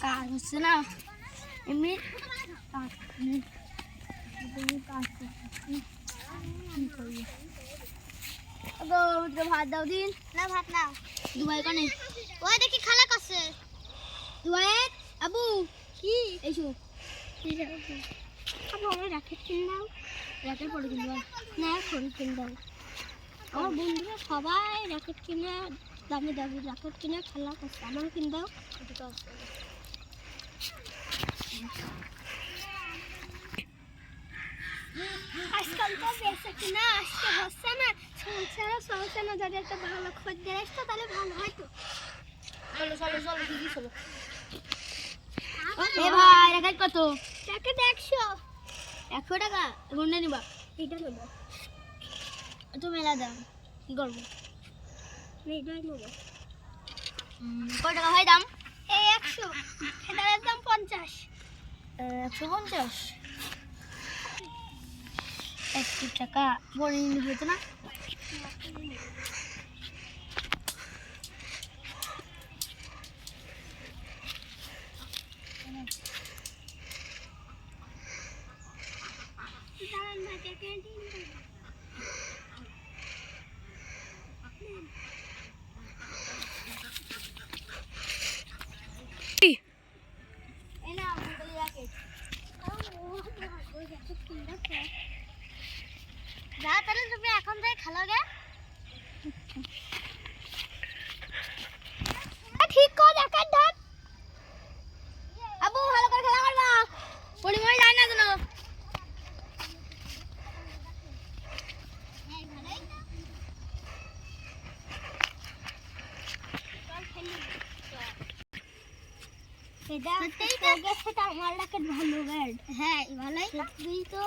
কাজ হচ্ছে না এমনি ভাত দাও দিন না ভাত নাও দুবাই কনে ওই দেখি খালা কাছে দুবাই আবু কি এইসো আবু আমার র্যাকেট কিনে দাও র্যাকেট পরে কিনে দাও না ফোন কিনে দাও আমার বন্ধুরা সবাই র্যাকেট কিনে দামি দামি র্যাকেট কিনে খেলা করছে আমার কিনে দাও আজকাল তো বেশি কিনা আসতে হচ্ছে না সমস্যা না যদি একটা ভালো খোঁজ দিয়ে আসতো তাহলে ভালো হয়তো চলো দিদি চলো এ ভাই র্যাকেট কত র্যাকেট 100 টাকা গুনে নিবা এইটা নেব তো মেলা দাম কি করবো এইটাই নেব কত টাকা হয় দাম এই 100 এটার দাম 50 150 1 টাকা বড় নিলে হতো না তাহলে তুমি এখন থেকে খেলো গে ঠিক কর র্যাকেট ধর আবু ভালো করে খেলা করবা পরিময় যায় না যেন এটা আমার র্যাকেট ভালো ব্যাট হ্যাঁ ভালোই তো